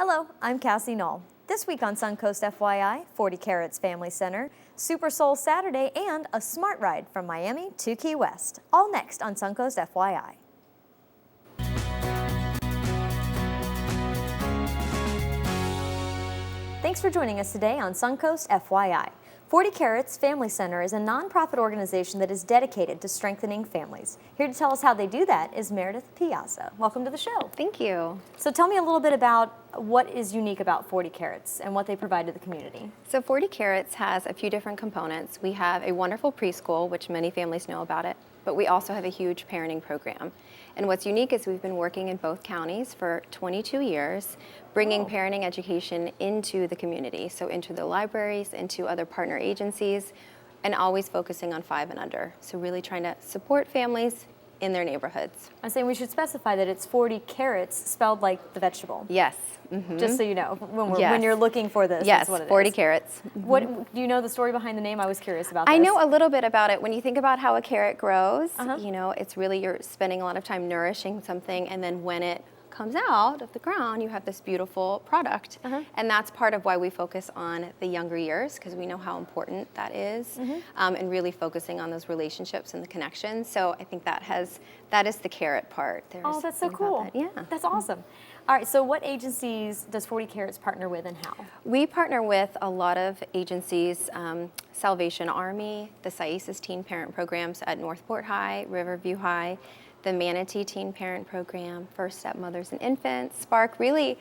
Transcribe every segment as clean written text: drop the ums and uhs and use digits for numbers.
Hello, I'm Cassie Null. This week on Suncoast FYI, 40 Carats Family Center, Super Soul Saturday, and a smart ride from Miami to Key West. All next on Suncoast FYI. Thanks for joining us today on Suncoast FYI. 40 Carats Family Center is a nonprofit organization that is dedicated to strengthening families. Here to tell us how they do that is Meredith Piazza. Welcome to the show. Thank you. So tell me a little bit about what is unique about 40 Carats and what they provide to the community. So 40 Carats has a few different components. We have a wonderful preschool, which many families know about it, but we also have a huge parenting program. And what's unique is we've been working in both counties for 22 years, bringing parenting education into the community, so into the libraries, into other partner agencies, and always focusing on 5 and under. So really trying to support families in their neighborhoods. I'm saying we should specify that it's 40 carats spelled like the vegetable. Yes. Just so you know, when you're looking for this, yes, that's what it 40 is. carats. What do you know the story behind the name? I was curious about this. I know a little bit about it. When you think about how a carrot grows, you know, it's really you're spending a lot of time nourishing something, and then when it comes out of the ground, you have this beautiful product. And that's part of why we focus on the younger years, because we know how important that is, and really focusing on those relationships and the connections. So I think that is the carrot part. Oh, that's so cool. Yeah. That's awesome. All right, so what agencies does 40 Carats partner with and how? We partner with a lot of agencies, Salvation Army, the SAIS's teen parent programs at Northport High, Riverview High, the Manatee Teen Parent Program, First Step Mothers and Infants, Spark. Really,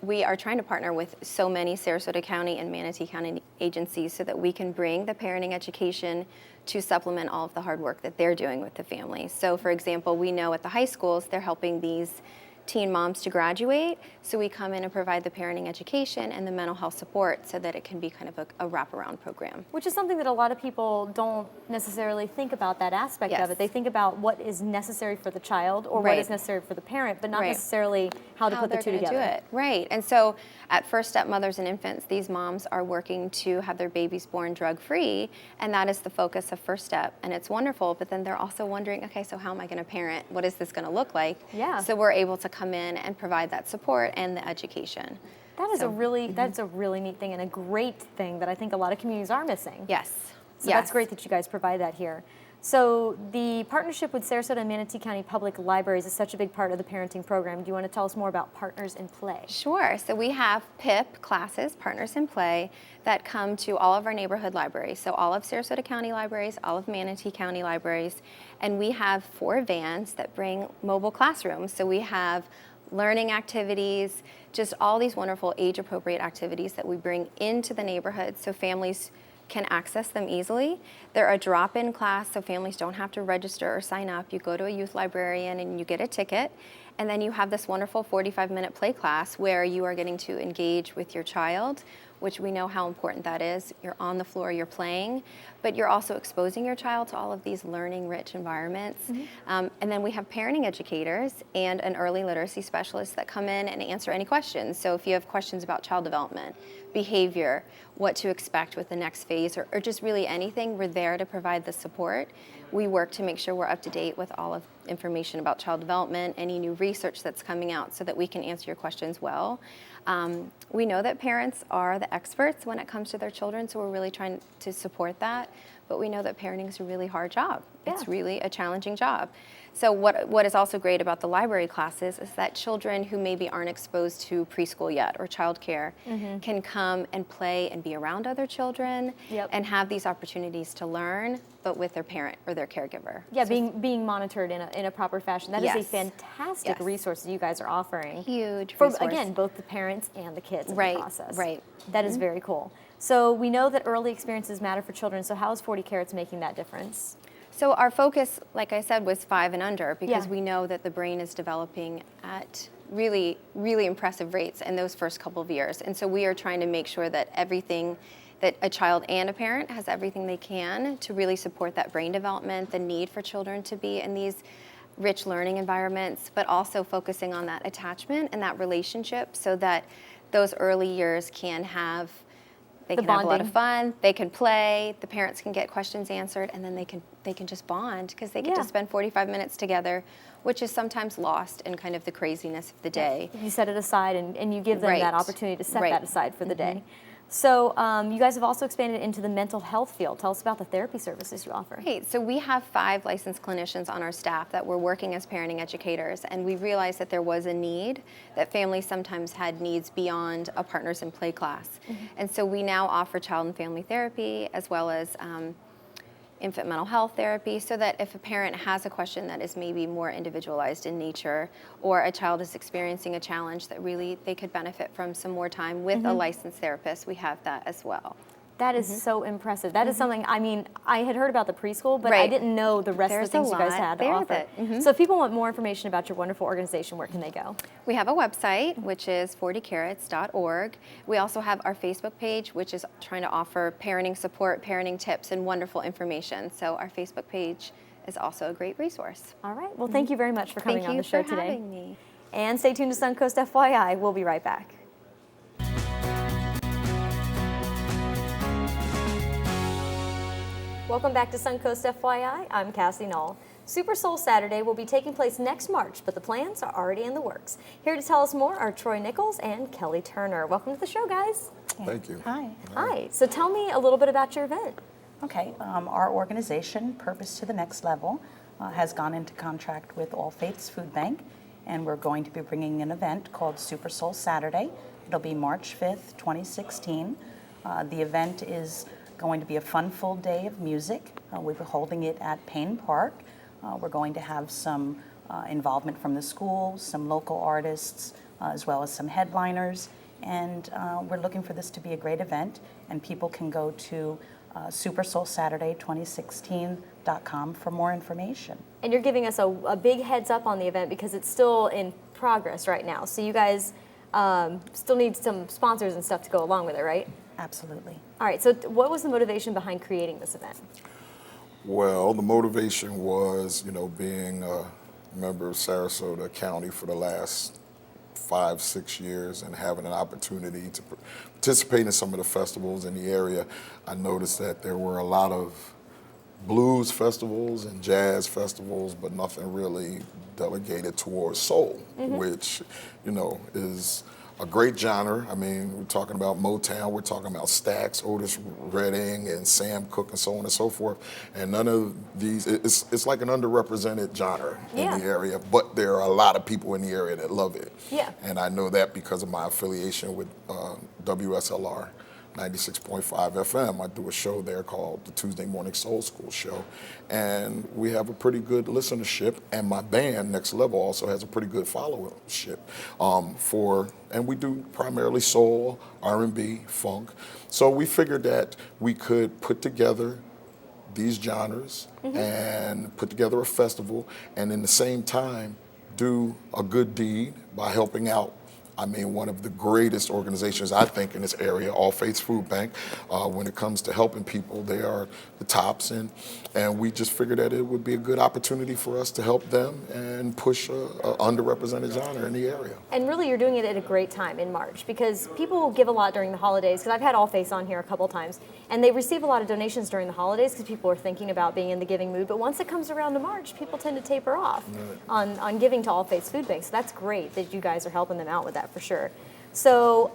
we are trying to partner with so many Sarasota County and Manatee County agencies so that we can bring the parenting education to supplement all of the hard work that they're doing with the families. So for example, we know at the high schools, they're helping these teen moms to graduate, so we come in and provide the parenting education and the mental health support so that it can be kind of a wraparound program. Which is something that a lot of people don't necessarily think about, that aspect of it. They think about what is necessary for the child or what is necessary for the parent, but not necessarily how to put the two together. Do it. Right, and so at First Step Mothers and Infants, these moms are working to have their babies born drug-free, and that is the focus of First Step, and it's wonderful, but then they're also wondering, okay, so how am I going to parent? What is this going to look like? Yeah. So we're able to come in and provide that support and the education. That is that's a really neat thing and a great thing that I think a lot of communities are missing. Yes. So that's great that you guys provide that here. So the partnership with Sarasota and Manatee County Public Libraries is such a big part of the parenting program. Do you want to tell us more about Partners in Play? Sure. So we have PIP classes, Partners in Play, that come to all of our neighborhood libraries. So all of Sarasota County libraries, all of Manatee County libraries, and we have 4 vans that bring mobile classrooms. So we have learning activities, just all these wonderful age-appropriate activities that we bring into the neighborhood so families can access them easily. They're a drop-in class, so families don't have to register or sign up. You go to a youth librarian and you get a ticket, and then you have this wonderful 45-minute play class where you are getting to engage with your child, which we know how important that is. You're on the floor, you're playing, but you're also exposing your child to all of these learning-rich environments. And then we have parenting educators and an early literacy specialist that come in and answer any questions. So if you have questions about child development, behavior, what to expect with the next phase, or just really anything, we're there to provide the support. We work to make sure we're up to date with all of information about child development, any new research that's coming out so that we can answer your questions well. We know that parents are the experts when it comes to their children, so we're really trying to support that. But we know that parenting is a really hard job. It's really a challenging job. So what is also great about the library classes is that children who maybe aren't exposed to preschool yet or childcare can come and play and be around other children and have these opportunities to learn, but with their parent or their caregiver. Yeah, so being monitored in a proper fashion. That is a fantastic resource that you guys are offering. Huge for, resource. Again, both the parents and the kids in the process. Right. That is very cool. So we know that early experiences matter for children, so how is 40 Carats making that difference? So our focus, like I said, was 5 and under because we know that the brain is developing at really, really impressive rates in those first couple of years. And so we are trying to make sure that everything, that a child and a parent has everything they can to really support that brain development, the need for children to be in these rich learning environments, but also focusing on that attachment and that relationship so that those early years can have They The can have a lot of bonding. fun. They can play. The parents can get questions answered, and then they can just bond because they get Yeah. to spend 45 minutes together, which is sometimes lost in kind of the craziness of the day. You set it aside and you give them Right. that opportunity to set Right. that aside for the day. So you guys have also expanded into the mental health field. Tell us about the therapy services you offer. Hey, so we have 5 licensed clinicians on our staff that were working as parenting educators, and we realized that there was a need, that families sometimes had needs beyond a partners in play class. And so we now offer child and family therapy as well as infant mental health therapy, so that if a parent has a question that is maybe more individualized in nature, or a child is experiencing a challenge that really they could benefit from some more time with a licensed therapist, we have that as well. That is so impressive. That is something, I mean, I had heard about the preschool, but I Right. didn't know the rest There's of the things a you guys lot had to there offer. that- So if people want more information about your wonderful organization, where can they go? We have a website, which is 40carrots.org. We also have our Facebook page, which is trying to offer parenting support, parenting tips, and wonderful information. So our Facebook page is also a great resource. All right. Well, thank you very much for coming Thank on you the show for today. having me. And stay tuned to Suncoast FYI. We'll be right back. Welcome back to Suncoast FYI. I'm Cassie Null. Super Soul Saturday will be taking place next March, but the plans are already in the works. Here to tell us more are Troy Nichols and Kelly Turner. Welcome to the show, guys. Thank you. Hi. Hi. So tell me a little bit about your event. Okay, our organization, Purpose to the Next Level, has gone into contract with All Faiths Food Bank, and we're going to be bringing an event called Super Soul Saturday. It'll be March 5th, 2016. The event is going to be a fun-full day of music. We'll be holding it at Payne Park. We're going to have some involvement from the school, some local artists, as well as some headliners. And we're looking for this to be a great event, and people can go to supersoulsaturday2016.com for more information. And you're giving us a big heads up on the event because it's still in progress right now. So you guys still need some sponsors and stuff to go along with it, right? Absolutely. All right, so what was the motivation behind creating this event? Well, the motivation was, being a member of Sarasota County for the last 5-6 years and having an opportunity to participate in some of the festivals in the area. I noticed that there were a lot of blues festivals and jazz festivals, but nothing really delegated towards soul, which, is a great genre. I mean, we're talking about Motown, we're talking about Stax, Otis Redding, and Sam Cooke, and so on and so forth. And none of these, it's like an underrepresented genre in the area, but there are a lot of people in the area that love it. Yeah. And I know that because of my affiliation with WSLR 96.5 FM. I do a show there called the Tuesday Morning Soul School Show, and we have a pretty good listenership, and my band, Next Level, also has a pretty good followership and we do primarily soul, R&B, funk. So we figured that we could put together these genres and put together a festival, and in the same time do a good deed by helping out one of the greatest organizations, I think, in this area, All Faiths Food Bank. When it comes to helping people, they are the tops, and we just figured that it would be a good opportunity for us to help them and push a underrepresented genre in the area. And really, you're doing it at a great time in March because people give a lot during the holidays. Because I've had All Faiths on here a couple times, and they receive a lot of donations during the holidays because people are thinking about being in the giving mood. But once it comes around to March, people tend to taper off on giving to All Faiths Food Bank. So that's great that you guys are helping them out with that for sure. So,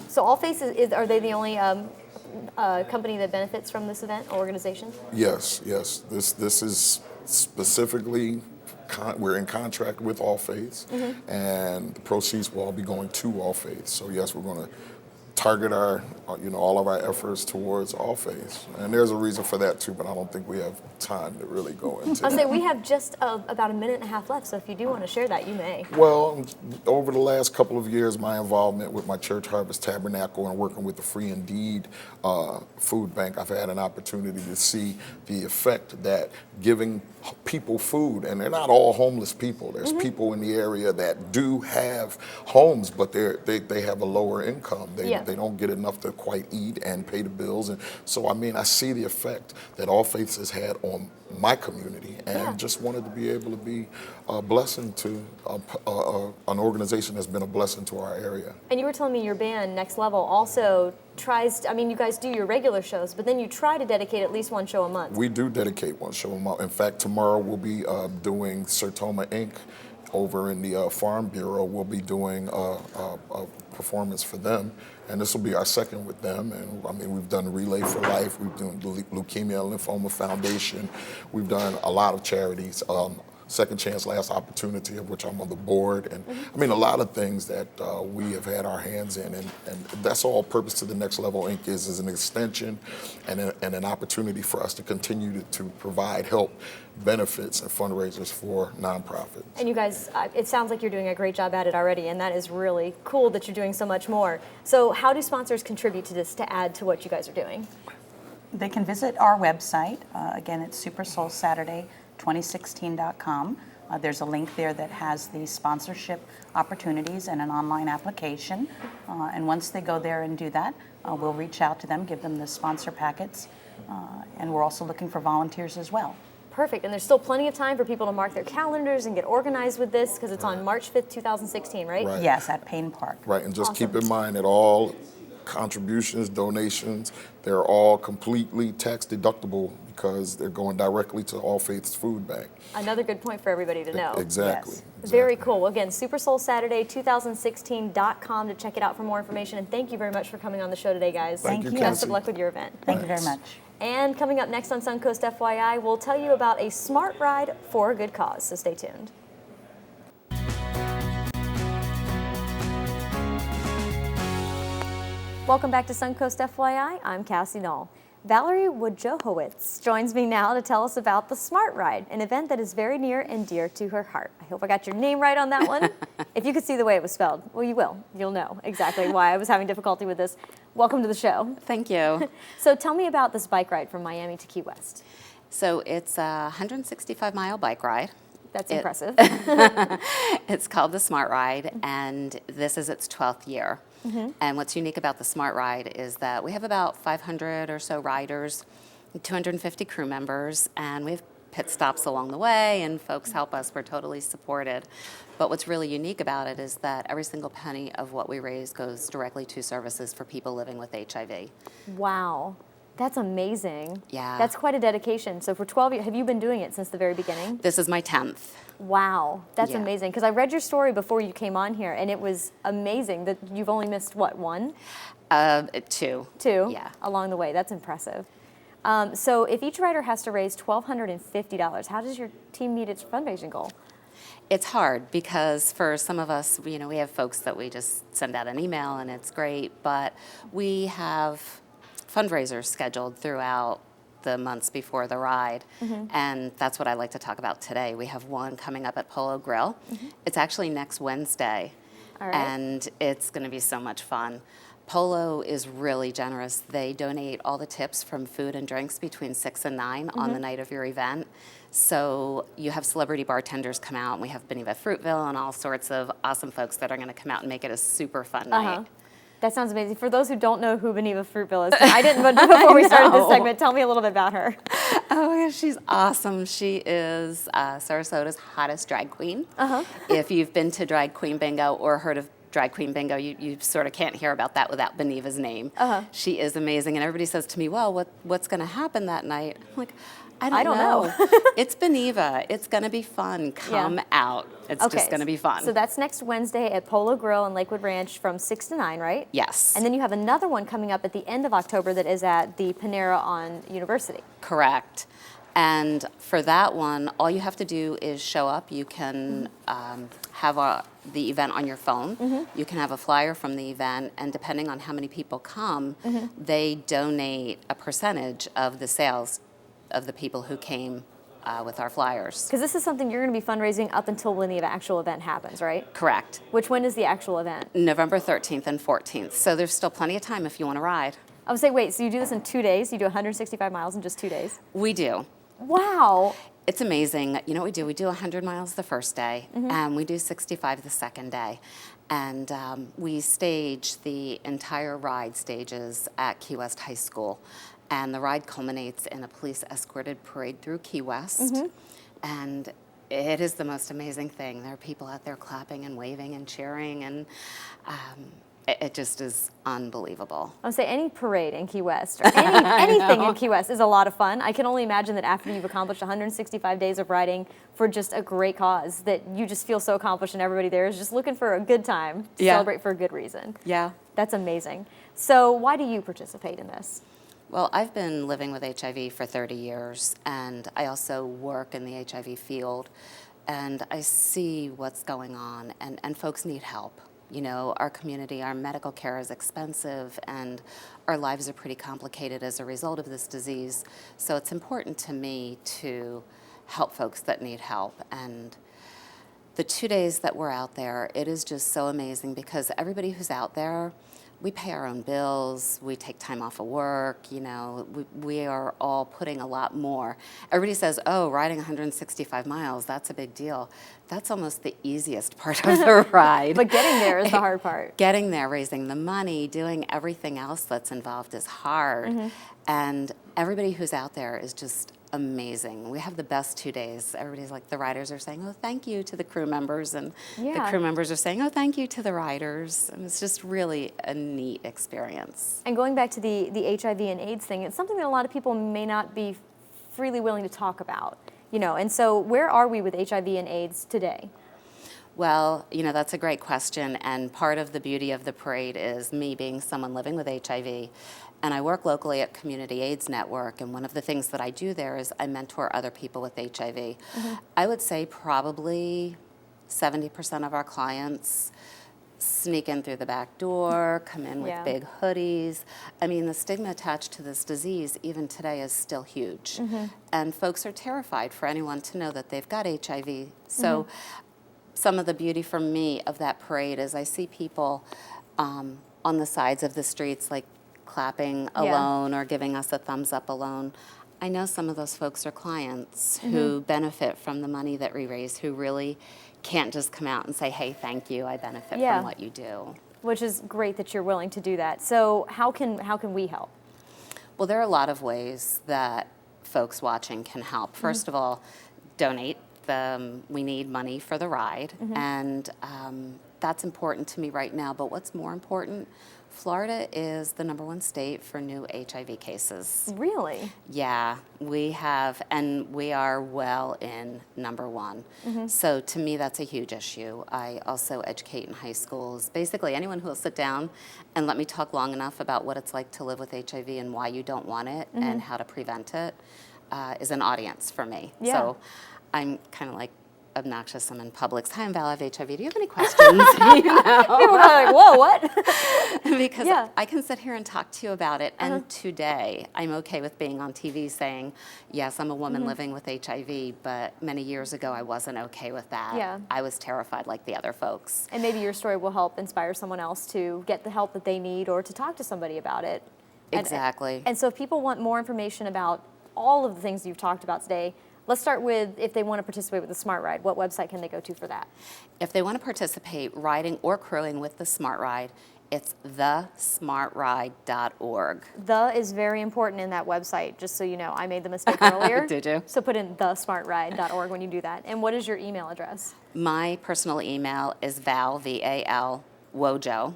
so All Faiths are they the only company that benefits from this event or organization? Yes. This is specifically. We're in contract with All Faiths, and the proceeds will all be going to All Faiths. So yes, we're going to target our, all of our efforts towards All Faiths, and there's a reason for that too. But I don't think we have time to really go into. I'll say we have just about a minute and a half left. So if you do want to share that, you may. Well, over the last couple of years, my involvement with my church, Harvest Tabernacle, and working with the Free Indeed Food Bank, I've had an opportunity to see the effect that giving people food, and they're not all homeless people. There's people in the area that do have homes, but they have a lower income. They they don't get enough to quite eat and pay the bills. And so, I mean, I see the effect that All Faiths has had on my community, and just wanted to be able to be a blessing to an organization that's been a blessing to our area. And you were telling me your band, Next Level, also tries, I mean, you guys do your regular shows, but then you try to dedicate at least one show a month. We do dedicate one show a month. In fact, tomorrow we'll be doing Sertoma Inc. over in the Farm Bureau. We'll be doing a performance for them, and this will be our second with them. And I mean, we've done Relay for Life, we've done the Leukemia and Lymphoma Foundation, we've done a lot of charities. Second Chance Last Opportunity, of which I'm on the board, and I mean a lot of things that we have had our hands in, and that's all Purpose to the Next Level Inc. is an extension and an opportunity for us to continue to provide help, benefits, and fundraisers for nonprofits. And you guys, it sounds like you're doing a great job at it already, and that is really cool that you're doing so much more. So how do sponsors contribute to this to add to what you guys are doing? They can visit our website. Again, it's supersoulsaturday2016.com. There's a link there that has the sponsorship opportunities and an online application. And once they go there and do that, we'll reach out to them, give them the sponsor packets. And we're also looking for volunteers as well. Perfect. And there's still plenty of time for people to mark their calendars and get organized with this, because it's on March 5th, 2016, right? Right. Yes, at Payne Park. Right, and just Awesome. keep in mind that all contributions, donations, they're all completely tax deductible because they're going directly to All Faiths Food Bank. Another good point for everybody to know. Exactly. Yes. Very cool. Again, supersoulsaturday2016.com to check it out for more information. And thank you very much for coming on the show today, guys. Thank you, Best of Cassie. luck with your event. Thank you very much. And coming up next on Suncoast FYI, we'll tell you about a smart ride for a good cause, so stay tuned. Welcome back to Suncoast FYI. I'm Cassie Null. Valerie Wojciechowicz joins me now to tell us about the Smart Ride, an event that is very near and dear to her heart. I hope I got your name right on that one. If you could see the way it was spelled, well, you will. You'll know exactly why I was having difficulty with this. Welcome to the show. Thank you. So tell me about this bike ride from Miami to Key West. So it's a 165-mile bike ride. That's impressive. It's called the Smart Ride, and this is its 12th year. And what's unique about the Smart Ride is that we have about 500 or so riders, 250 crew members, and we have pit stops along the way, and folks help us. We're totally supported. But what's really unique about it is that every single penny of what we raise goes directly to services for people living with HIV. Wow. That's amazing. Yeah. That's quite a dedication. So for 12 years, have you been doing it since the very beginning? This is my 10th. Wow, that's Yeah. amazing. Because I read your story before you came on here, and it was amazing that you've only missed, what, one? 2. Two? Yeah. Along the way. That's impressive. So if each rider has to raise $1,250, how does your team meet its fundraising goal? It's hard because for some of us, we have folks that we just send out an email and it's great, but we have fundraisers scheduled throughout the months before the ride, and that's what I like to talk about today. We have one coming up at Polo Grill. It's actually next Wednesday, All right. and it's going to be so much fun. Polo is really generous. They donate all the tips from food and drinks between 6 and 9 on the night of your event. So you have celebrity bartenders come out, and we have Beneva Fruitville and all sorts of awesome folks that are going to come out and make it a super fun night. That sounds amazing. For those who don't know who Beneva Fruitville is, I didn't, but before we started this know. segment, tell me a little bit about her. Oh my gosh, she's awesome. She is Sarasota's hottest drag queen. If you've been to Drag Queen Bingo or heard of Drag Queen Bingo, you sort of can't hear about that without Beneva's name. She is amazing, and everybody says to me, well, what's going to happen that night? I'm like, I don't know. It's Beneva. It's going to be fun. Come out. It's just going to be fun. So that's next Wednesday at Polo Grill and Lakewood Ranch from 6 to 9, right? Yes. And then you have another one coming up at the end of October that is at the Panera on University. Correct. And for that one, all you have to do is show up. You can have the event on your phone. You can have a flyer from the event, and depending on how many people come, they donate a percentage of the sales of the people who came with our flyers. Because this is something you're going to be fundraising up until when the actual event happens, right? Correct. When is the actual event? November 13th and 14th. So there's still plenty of time if you want to ride. I would say, wait, so you do this in 2 days? You do 165 miles in just 2 days? We do. Wow. It's amazing. You know what we do? We do 100 miles the first day, and we do 65 the second day. And we stage the entire ride stages at Key West High School. And the ride culminates in a police-escorted parade through Key West. And it is the most amazing thing. There are people out there clapping and waving and cheering, and it just is unbelievable. I would say any parade in Key West, or anything in Key West is a lot of fun. I can only imagine that after you've accomplished 165 days of riding for just a great cause, that you just feel so accomplished and everybody there is just looking for a good time to celebrate for a good reason. Yeah. That's amazing. So why do you participate in this? Well, I've been living with HIV for 30 years, and I also work in the HIV field, and I see what's going on, and folks need help. You know, our community, our medical care is expensive, and our lives are pretty complicated as a result of this disease. So it's important to me to help folks that need help. And the 2 days that we're out there, it is just so amazing because everybody who's out there, we pay our own bills, we take time off of work, you know, we are all putting a lot more. Everybody says, oh, riding 165 miles, that's a big deal. That's almost the easiest part of the ride. But getting there is the hard part. Getting there, raising the money, doing everything else that's involved is hard. And everybody who's out there is just amazing. We have the best 2 days. Everybody's like, the riders are saying, oh, thank you to the crew members, and the crew members are saying, oh, thank you to the riders. And it's just really a neat experience. And going back to the HIV and AIDS thing, it's something that a lot of people may not be freely willing to talk about, you know, and so where are we with HIV and AIDS today? Well, you know, that's a great question, and part of the beauty of the parade is me being someone living with HIV. And I work locally at Community AIDS Network, and one of the things that I do there is I mentor other people with HIV. I would say probably 70% of our clients sneak in through the back door, come in with big hoodies. I mean, the stigma attached to this disease, even today, is still huge. And folks are terrified for anyone to know that they've got HIV. So some of the beauty for me of that parade is I see people on the sides of the streets, like clapping alone or giving us a thumbs up alone. I know some of those folks are clients who benefit from the money that we raise, who really can't just come out and say, hey, thank you, I benefit from what you do. Which is great that you're willing to do that. So how can we help? Well, there are a lot of ways that folks watching can help. First of all, donate. We need money for the ride, and that's important to me right now. But what's more important, Florida is the #1 state for new HIV cases. Really? Yeah, we have, and we are well in #1. So to me, that's a huge issue. I also educate in high schools. Basically, anyone who will sit down and let me talk long enough about what it's like to live with HIV and why you don't want it and how to prevent it is an audience for me. So I'm kind of like obnoxious. I'm in Publix. Hi, I'm Val, I have HIV. Do you have any questions? You know? People are like, whoa, what? Because I can sit here and talk to you about it. And today, I'm okay with being on TV saying, yes, I'm a woman living with HIV, but many years ago, I wasn't okay with that. Yeah. I was terrified like the other folks. And maybe your story will help inspire someone else to get the help that they need or to talk to somebody about it. Exactly. And so if people want more information about all of the things you've talked about today, let's start with if they want to participate with the Smart Ride. What website can they go to for that? If they want to participate riding or crewing with the Smart Ride, it's thesmartride.org. The is very important in that website, just so you know. I made the mistake earlier. Did you? So put in thesmartride.org when you do that. And what is your email address? My personal email is Val, V-A-L, Wojo,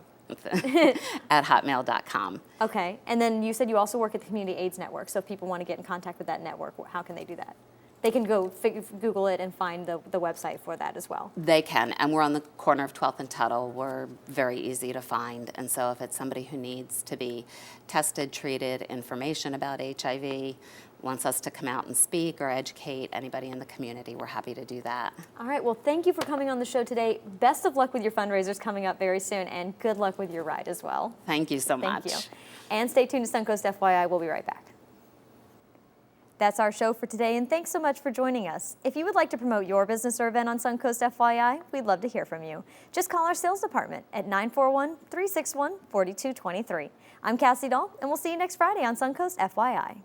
at hotmail.com. Okay. And then you said you also work at the Community AIDS Network. So if people want to get in contact with that network, how can they do that? They can go Google it and find the website for that as well. They can, and we're on the corner of 12th and Tuttle. We're very easy to find, and so if it's somebody who needs to be tested, treated, information about HIV, wants us to come out and speak or educate anybody in the community, we're happy to do that. All right, well, thank you for coming on the show today. Best of luck with your fundraisers coming up very soon, and good luck with your ride as well. Thank you so much. Thank you. And stay tuned to Suncoast FYI. We'll be right back. That's our show for today, and thanks so much for joining us. If you would like to promote your business or event on Suncoast FYI, we'd love to hear from you. Just call our sales department at 941-361-4223. I'm Cassie Null, and we'll see you next Friday on Suncoast FYI.